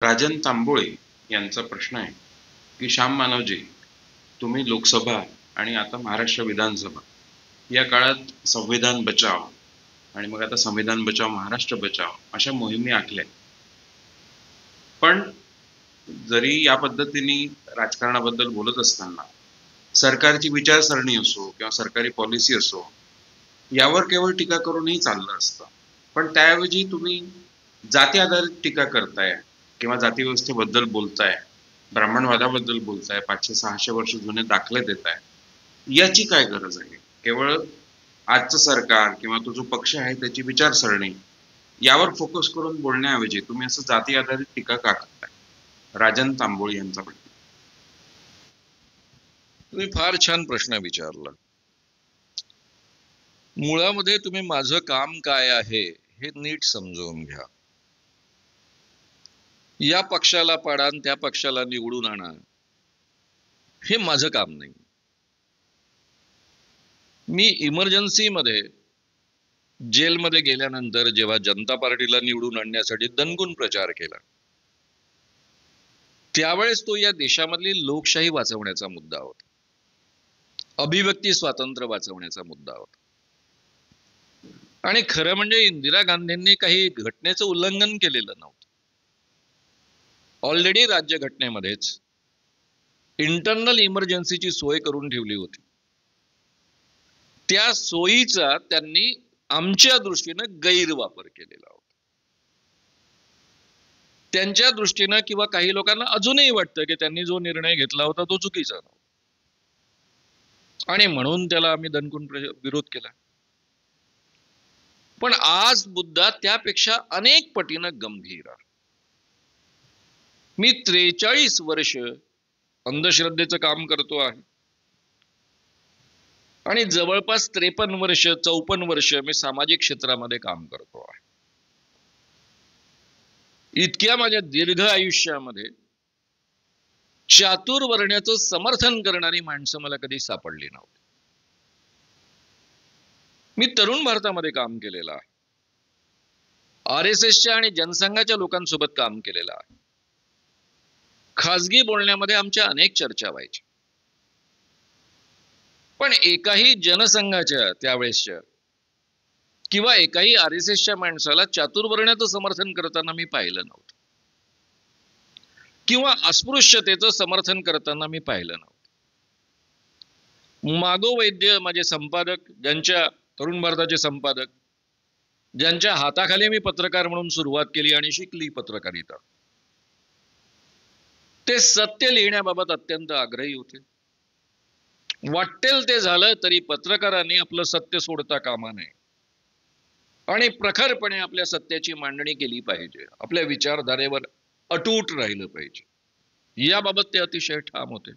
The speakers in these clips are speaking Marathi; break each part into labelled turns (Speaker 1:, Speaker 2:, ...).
Speaker 1: राजन तांबोळे यांचा प्रश्न आहे की श्याम मानवजी, तुम्ही लोकसभा आणि आता महाराष्ट्र विधानसभा या काळात संविधान बचाव आणि मग आता संविधान बचाव महाराष्ट्र बचाव अशा मोहिमे आखल्या. पण जरी या पद्धतीने राजकारणाबद्दल बोलत असताना सरकारची विचारसरणी असो किंवा सरकारी पॉलिसी असो यावर केवळ टीका करूनही चाललं असतं. पण त्याऐवजी तुम्ही जाती आधारित टीका करताय किंवा जाती व्यवस्थेबद्दल बोलताय, ब्राह्मणवादाबद्दल बोलताय, 500-600 वर्ष जुने दाखले देताय. याची काय गरज आहे? केवळ आजचं सरकार किंवा तो जो पक्ष आहे त्याची विचारसरणी यावर फोकस करून बोलण्याऐवजी तुम्ही असं जाती आधारित टीका का करताय? राजन तांबोळे यांचा प्रश्न.
Speaker 2: तुम्ही फार छान प्रश्न विचारला. मुळामध्ये तुम्ही माझं काम काय आहे हे नीट समजून घ्या. या पक्षाला पाडा आणि त्या पक्षाला निवडून आणा हे माझं काम नाही. मी इमर्जन्सीमध्ये जेलमध्ये गेल्यानंतर जेव्हा जनता पार्टीला निवडून आणण्यासाठी दणकून प्रचार केला त्यावेळेस तो या देशामधली लोकशाही वाचवण्याचा मुद्दा होता, अभिव्यक्ती स्वातंत्र्य वाचवण्याचा मुद्दा होता. आणि खरं म्हणजे इंदिरा गांधींनी काही घटनेचं उल्लंघन केलेलं नव्हतं. ऑलरेडी राज्यघटनेमध्येच इंटरनल इमर्जन्सीची सोय करून ठेवली होती. त्या सोयीचा त्यांनी आमच्या दृष्टीनं गैरवापर केलेला होता. त्यांच्या दृष्टीनं किंवा काही लोकांना अजूनही वाटतं की त्यांनी जो निर्णय घेतला होता तो चुकीचा नव्हता आणि म्हणून त्याला आम्ही दणकून विरोध केला. पण आज मुद्दा त्यापेक्षा अनेक पटीनं गंभीर आहे. मी 43 वर्ष अंधश्रद्धेचं काम करतो आहे आणि जवळपास 53 वर्ष 54 वर्ष मी सामाजिक क्षेत्रामध्ये काम करतो आहे. इतक्या माझ्या दीर्घ आयुष्यामध्ये चातुर्वर्ण्याचं समर्थन करणारी माणसं मला कधी सापडली नव्हती. मी तरुण भारतामध्ये काम केलेलं आहे, RSSच्या आणि जनसंघाच्या लोकांसोबत काम केलेलं आहे. खाजगी बोलण्यामध्ये आमच्या अनेक चर्चा व्हायच्या, पण एकाही जनसंघाच्या त्यावेळेसच्या किंवा एकाही RSSच्या माणसाला चातुर्वर्ण्याचं समर्थन करताना मी पाहिलं नव्हतं किंवा अस्पृश्यतेचं समर्थन करताना मी पाहिलं नव्हतं. मागो वैद्य माझे संपादक, ज्यांच्या तरुण भारताचे संपादक, ज्यांच्या हाताखाली मी पत्रकार म्हणून सुरुवात केली आणि शिकली पत्रकारिता, ते सत्य लिहिण्याबाबत अत्यंत आग्रही होते. वाटेल ते झालं तरी पत्रकारांनी आपलं सत्य सोडता कामा नये आणि प्रखरपणे आपल्या सत्याची मांडणी केली पाहिजे, आपल्या विचारधारेवर अटूट राहिलं पाहिजे, याबाबत ते अतिशय ठाम होते.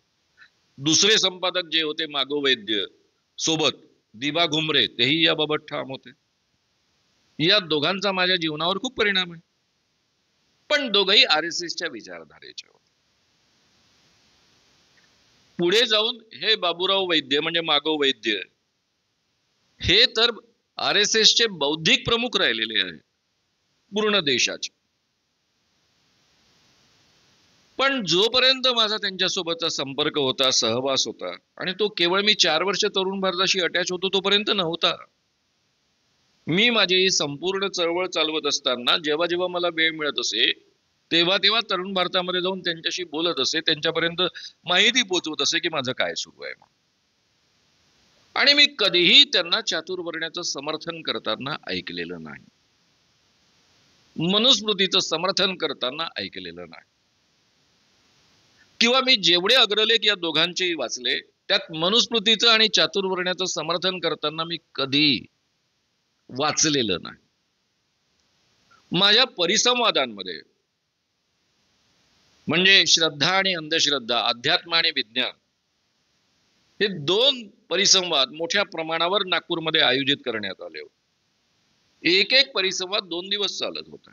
Speaker 2: दुसरे संपादक जे होते मागो वैद्य सोबत दिबा घुमरे, तेही याबाबत ठाम होते. या दोघांचा माझ्या जीवनावर खूप परिणाम आहे, पण दोघंही RSSच्या विचारधारेचे होते. पुढे जाऊन हे बाबूराव वैद्य म्हणजे मागो वैद्य हे तर RSSचे बौद्धिक प्रमुख राहिलेले आहे पूर्ण देशाचे. पण जोपर्यंत माझा त्यांच्यासोबतचा संपर्क होता, सहवास होता, आणि तो केवळ मी 4 वर्ष तरुण भारताशी अटॅच होतो तोपर्यंत नव्हता. मी माझी ही संपूर्ण चळवळ चालवत असताना जेव्हा जेव्हा मला वेळ मिळत असे तेव्हा तेव्हा तरुण भारतामध्ये जाऊन त्यांच्याशी बोलत असे, त्यांच्यापर्यंत माहिती पोहोचवत असे की माझं काय सुरू आहे. आणि मी कधीही त्यांना चातुर्वर्ण्याचं समर्थन करताना ऐकलेलं नाही, मनुस्मृतीचं समर्थन करताना ऐकलेलं नाही. किंवा मी जेवढे अग्रलेख या दोघांचेही वाचले त्यात मनुस्मृतीचं आणि चातुर्वर्ण्याचं समर्थन करताना मी कधी वाचलेलं नाही. माझ्या परिसंवादांमध्ये म्हणजे श्रद्धा आणि अंधश्रद्धा, अध्यात्म आणि विज्ञान, हे 2 परिसंवाद मोठ्या प्रमाणावर नागपूरमध्ये आयोजित करण्यात आले होते. एक परिसंवाद 2 दिवस चालत होता.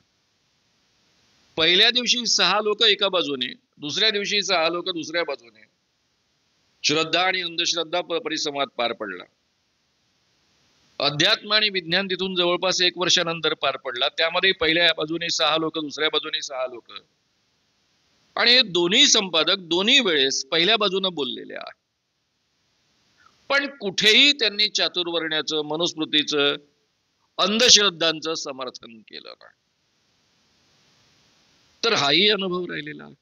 Speaker 2: पहिल्या दिवशी 6 लोक एका बाजूने, दुसऱ्या दिवशी 6 लोक दुसऱ्या बाजूने श्रद्धा आणि अंधश्रद्धा परिसंवाद पार पडला. अध्यात्म आणि विज्ञान तिथून जवळपास 1 वर्षानंतर पार पडला. त्यामध्ये पहिल्या बाजूने 6 लोक, दुसऱ्या बाजूने 6 लोक आणि हे दोन्ही संपादक दोन्ही वेळेस पहिल्या बाजूने बोललेले आहेत. पण कुठेही त्यांनी चातुर्वर्ण्याचं, मनुस्मृतीचं, अंधश्रद्धांचं समर्थन केलं नाही. तर हाही अनुभव राहिलेला आहे.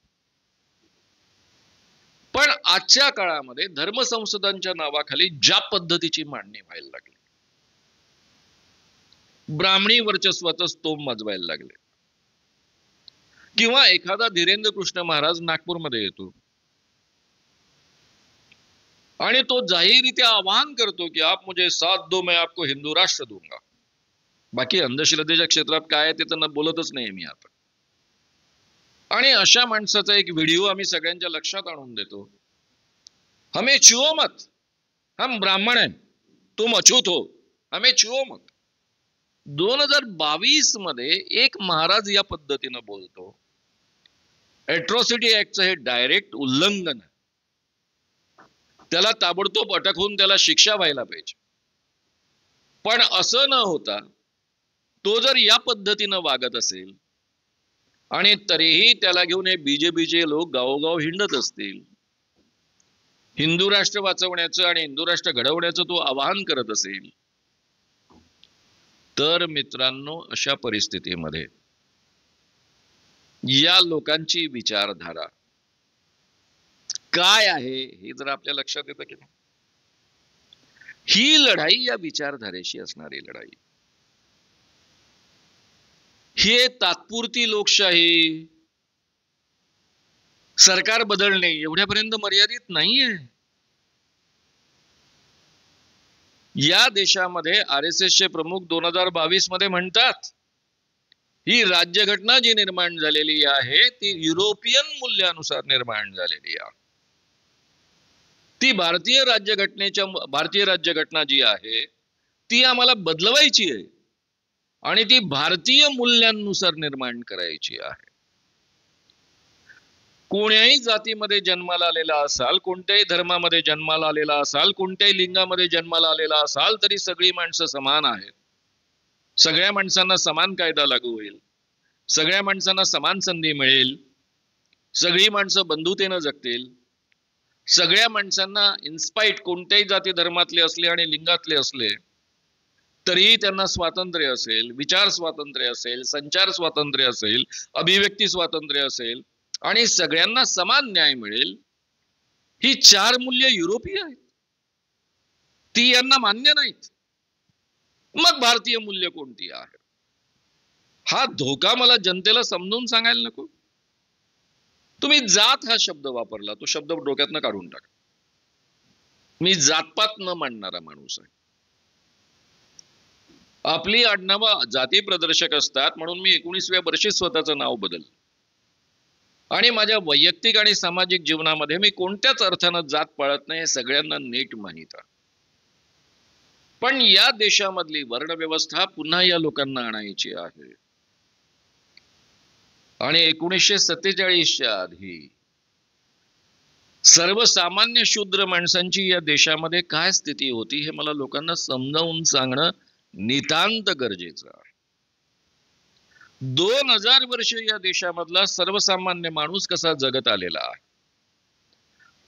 Speaker 2: पण आजच्या काळामध्ये धर्मसंसदांच्या नावाखाली ज्या पद्धतीची मांडणी व्हायला लागली, ब्राह्मणी वर्चस्वाचं स्तोम वाजवायला लागले, किंवा एखादा धीरेंद्र कृष्ण महाराज नागपूरमध्ये येतो आणि तो जाहीररित्या आवाहन करतो की आप मुझे साथ दो, मैं आपको हिंदू राष्ट्र दूंगा. बाकी अंधश्रद्धेच्या क्षेत्रात काय ते त्यांना बोलतच नाही मी आता. आणि अशा माणसाचा एक व्हिडिओ आम्ही सगळ्यांच्या लक्षात आणून देतो. हमें छुओ मत, हम ब्राह्मण हैं, तुम अछूत हो, हमें छुओ मत. 2022 मध्ये एक महाराज या पद्धतीनं बोलतो. एट्रॉसिटी ऍक्टचं हे डायरेक्ट उल्लंघन आहे. त्याला ताबडतोब अटक होऊन त्याला शिक्षा व्हायला पाहिजे. पण असं न होता तो जर या पद्धतीनं वागत असेल आणि तरीही त्याला घेऊन हे बीजेपीचे लोक गावोगाव हिंडत असतील, हिंदू राष्ट्र वाचवण्याचं आणि हिंदू राष्ट्र घडवण्याचं तो आवाहन करत असेल, तर मित्रांनो अशा परिस्थितीमध्ये या लोकांची विचारधारा काय आहे हे जर आपल्या लक्षात येतं की नाही. ही लढाई या विचारधारेशी असणारी लढाई, ही तात्पुरती लोकशाही, सरकार बदलणे एवढ्यापर्यंत मर्यादित नाहीये. या देशामध्ये RSS चे प्रमुख 2022 मध्ये म्हणतात, ही राज्यघटना जी निर्माण झालेली आहे ती युरोपियन मूल्यानुसार निर्माण झालेली आहे. ती भारतीय राज्यघटना जी आहे ती आम्हाला बदलवायची आहे आणि ती भारतीय मूल्यांनुसार निर्माण करायची आहे. कोणत्याही जातीमध्ये जन्माला आलेला असाल, कोणत्याही धर्मामध्ये जन्माला आलेला असाल, कोणत्याही लिंगामध्ये जन्माला आलेला असाल, तरी सगळी माणसं समान आहेत. सगळ्या माणसांना समान कायदा लागू होईल, सगळ्या माणसांना समान संधी मिळेल, सगळी माणसं बंधुतेनं जगतील, सगळ्या माणसांना इन्स्पाइट कोणत्याही जाती धर्मातले असले आणि लिंगातले असले तरीही त्यांना स्वातंत्र्य असेल, विचार स्वातंत्र्य असेल, संचार स्वातंत्र्य असेल, अभिव्यक्ती स्वातंत्र्य असेल आणि सगळ्यांना समान न्याय मिळेल. ही 4 मूल्य युरोपीय आहेत, ती यांना मान्य नाहीत. मग भारतीय मूल्य कोणती आहे? हा धोका मला जनतेला समजून सांगायला नको. तुम्ही जात हा शब्द वापरला, तो शब्द डोक्यातनं काढून टाका. मी जातपात न मांडणारा माणूस आहे. आपली आडनावं जाती प्रदर्शक असतात म्हणून मी 19व्या वर्षी स्वतःचं नाव बदललं आणि माझ्या वैयक्तिक आणि सामाजिक जीवनामध्ये मी कोणत्याच अर्थानं जात पाळत नाही, हे सगळ्यांना नीट माहित आहे. पण या देशामधली वर्णव्यवस्था पुन्हा या लोकांना आणायची आहे. आणि 1947च्या आधी सर्वसामान्य शूद्र माणसांची या देशामध्ये काय स्थिती होती हे मला लोकांना समजावून सांगणं नितांत गरजेचं आहे. 2000 वर्ष या देशामधला सर्वसामान्य माणूस कसा जगत आलेला आहे,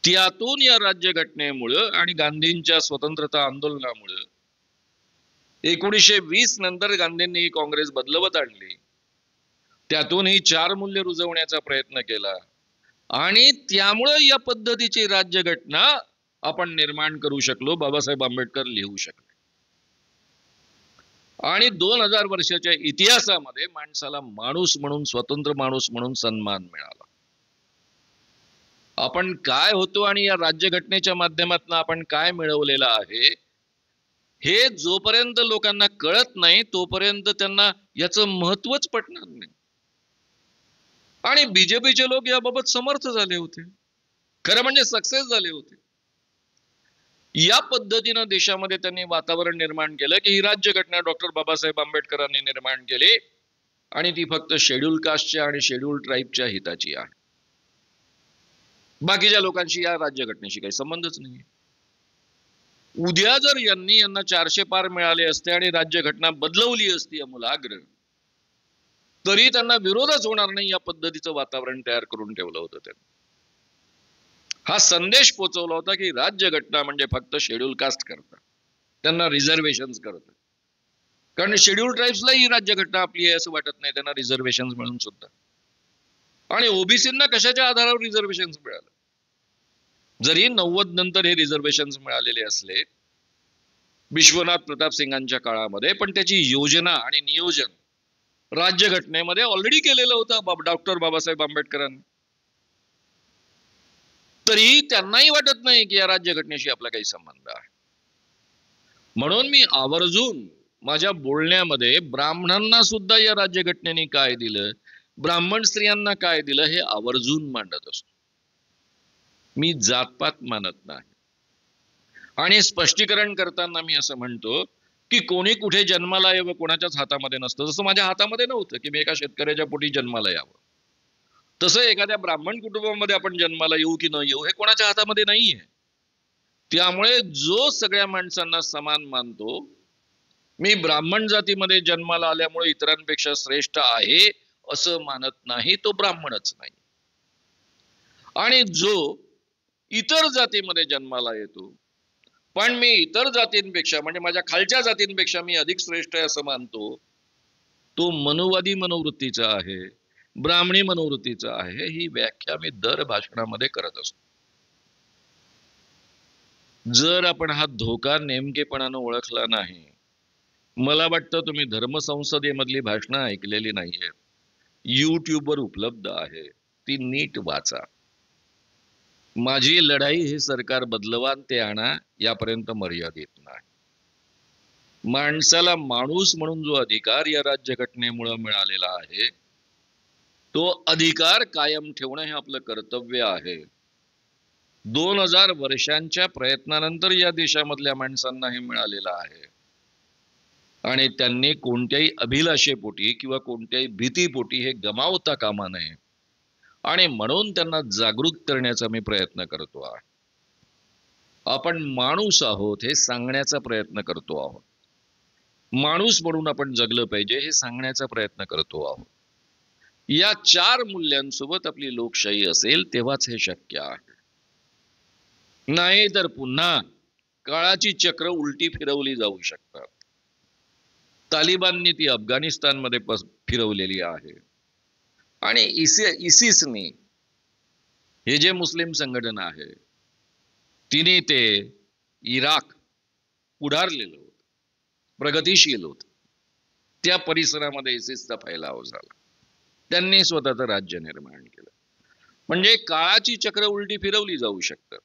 Speaker 2: त्यातून या राज्यघटनेमुळं आणि गांधींच्या स्वतंत्रता आंदोलनामुळं 1920 नंतर गांधींनी ही काँग्रेस बदलवत आणली. त्यातून ही 4 मूल्य रुजवण्याचा प्रयत्न केला आणि त्यामुळे या पद्धतीची राज्यघटना आपण निर्माण करू शकलो, बाबासाहेब आंबेडकर लिहू शकले. आणि 2000 वर्षाच्या इतिहासामध्ये माणसाला माणूस म्हणून, स्वतंत्र माणूस म्हणून सन्मान मिळाला. आपण काय होतो आणि या राज्यघटनेच्या माध्यमातून आपण काय मिळवलेलं आहे हे जोपर्यंत लोकांना कळत नाही तोपर्यंत त्यांना याचं महत्वच पटणार नाही. आणि बीजेपीचे लोक याबाबत समर्थ झाले होते, खरं म्हणजे सक्सेस झाले होते. या पद्धतीनं देशामध्ये त्यांनी वातावरण निर्माण केलं की ही राज्यघटना डॉक्टर बाबासाहेब आंबेडकरांनी निर्माण केली आणि ती फक्त शेड्यूल कास्टच्या आणि शेड्यूल ट्राईबच्या हिताची आहे. बाकीच्या लोकांशी या राज्यघटनेशी काही संबंधच नाही. उद्या जर यांना 400 पार मिळाले असते आणि राज्यघटना बदलवली असती अमूलाग्र, तरी त्यांना विरोधच होणार नाही या पद्धतीचं वातावरण तयार करून ठेवलं होतं त्यांनी. हा संदेश पोहोचवला होता की राज्यघटना म्हणजे फक्त शेड्यूल कास्ट करता, त्यांना रिझर्वेशन करतं. कारण शेड्यूल ट्राईब्सला ही राज्यघटना आपली आहे असं वाटत नाही, त्यांना रिझर्वेशन मिळून सुद्धा. आणि ओबीसींना कशाच्या आधारावर रिझर्वेशन मिळालं? जरी 90 नंतर हे रिझर्वेशन मिळालेले असले विश्वनाथ प्रताप सिंगांच्या काळामध्ये, पण त्याची योजना आणि नियोजन राज्यघटनेमध्ये ऑलरेडी केलेलं होतं डॉक्टर बाबासाहेब आंबेडकरांनी. तरी त्यांनाही वाटत नाही की या राज्यघटनेशी आपला काही संबंध आहे. म्हणून मी आवर्जून माझ्या बोलण्यामध्ये ब्राह्मणांना सुद्धा या राज्यघटनेने काय दिलं, ब्राह्मण स्त्रियांना काय दिलं हे आवर्जून मांडत असतो. मी जातपात मानत नाही. आणि स्पष्टीकरण करताना मी असं म्हणतो की कोणी कुठे जन्माला यावं कोणाच्याच हातामध्ये नसतं. जसं माझ्या हातामध्ये नव्हतं की मी एका शेतकऱ्याच्या पोटी जन्माला यावं, तसं एखाद्या ब्राह्मण कुटुंबामध्ये आपण जन्माला येऊ की न येऊ हे कोणाच्या हातामध्ये नाहीये. त्यामुळे जो सगळ्या माणसांना समान मानतो, मी ब्राह्मण जातीमध्ये जन्माला आल्यामुळे इतरांपेक्षा श्रेष्ठ आहे असं मानत नाही, तो ब्राह्मणच नाही. आणि जो इतर जातीमध्ये जन्माला येतो पण मी इतर जातींपेक्षा म्हणजे माझ्या खालच्या जातींपेक्षा मी अधिक श्रेष्ठ आहे असं मानतो, तो मनुवादी मनोवृत्तीचा आहे, ब्राह्मणी मनोवृत्तीचा आहे. ही व्याख्या मी दर भाषणामध्ये करत असतो. जर आपण हा धोका नेमकेपणानं ओळखला नाही, मला वाटतं तुम्ही धर्मसंसदेमधली भाषणं ऐकलेली नाहीये, युट्यूबवर उपलब्ध आहे, ती नीट वाचा. माझी लढाई हे सरकार बदलवा ते आणा यापर्यंत मर्यादित नाही. माणसाला माणूस म्हणून जो अधिकार या राज्यघटनेमुळे मिळालेला आहे, तो अधिकार कायम ठेवणं हे आपलं कर्तव्य आहे. 2000 वर्षांच्या प्रयत्नानंतर या देशामधल्या माणसांना हे मिळालेलं आहे. आणि त्यांनी कोणत्याही अभिलाषेपोटी किंवा कोणत्याही भीतीपोटी हे गमावता कामा नये. आणि म्हणून त्यांना जागरूक करण्याचा मी प्रयत्न करतो आहे. आपण माणूस आहोत हे सांगण्याचा प्रयत्न करतो आहोत. माणूस म्हणून आपण जगलं पाहिजे हे सांगण्याचा प्रयत्न करतो आहोत. या 4 मूल्यांसोबत आपली लोकशाही असेल तेव्हाच हे शक्य आहे. नाही तर पुन्हा काळाची चक्र उलटी फिरवली जाऊ शकतात. तालिबाननी ती अफगाणिस्तानमध्ये फिरवलेली आहे. आणि इसिसने, हे जे मुस्लिम संघटन आहे, तिने ते इराक पुढारलेलं होतं, प्रगतिशील होतं. त्या परिसरामध्ये इसिसचा फैलाव झाला. त्यांनी स्वतःचं राज्य निर्माण केलं. म्हणजे काळाची चक्र उलटी फिरवली जाऊ शकतं.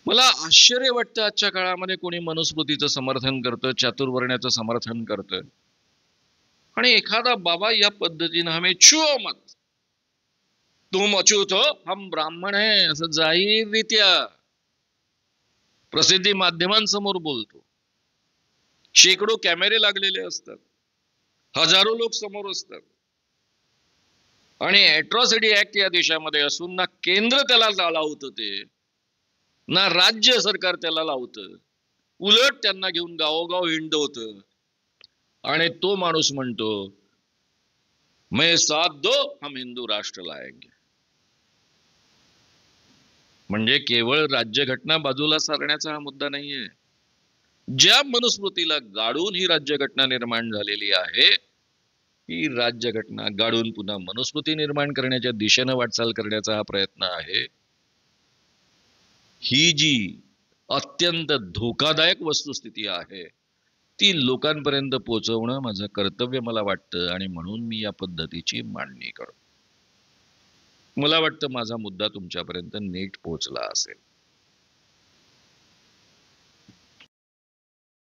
Speaker 2: मला आश्चर्य वाटतं आजच्या काळामध्ये कोणी मनुस्मृतीचं समर्थन करतं, चातुर्वर्ण्याचं समर्थन करतं. आणि एखादा बाबा या पद्धतीनं हमें छुओ मत, तुम अछूत हो, हम ब्राह्मण है असं जाहीररित्या प्रसिद्धी माध्यमांसमोर बोलतो. शेकडो कॅमेरे लागलेले असतात, हजारो लोक समोर असतात. आणि ॲट्रॉसिटी ऍक्ट या देशामध्ये असून ना केंद्र त्याला लावतं, ते ना राज्य सरकार त्याला लावतं, उलट त्यांना घेऊन गावोगाव हिंडवतं. आणि तो माणूस म्हणतो मैं साथ दो हम हिंदू राष्ट्र लाएंगे. म्हणजे केवळ राज्यघटना बाजूला सारण्याचा हा मुद्दा नाहीये. ज्या मनुस्मृतीला गाडून ही राज्यघटना निर्माण झालेली आहे, ही राज्यघटना गाडून पुन्हा मनुस्मृती निर्माण करण्याच्या दिशेनं वाटचाल करण्याचा हा प्रयत्न आहे. ही जी अत्यंत धोकादायक वस्तुस्थिती आहे ती लोकांपर्यंत पोहोचवणं माझं कर्तव्य मला वाटतं. आणि म्हणून मी या पद्धतीची मांडणी करतो. मला वाटतं माझा मुद्दा तुमच्यापर्यंत नीट पोहोचला असेल.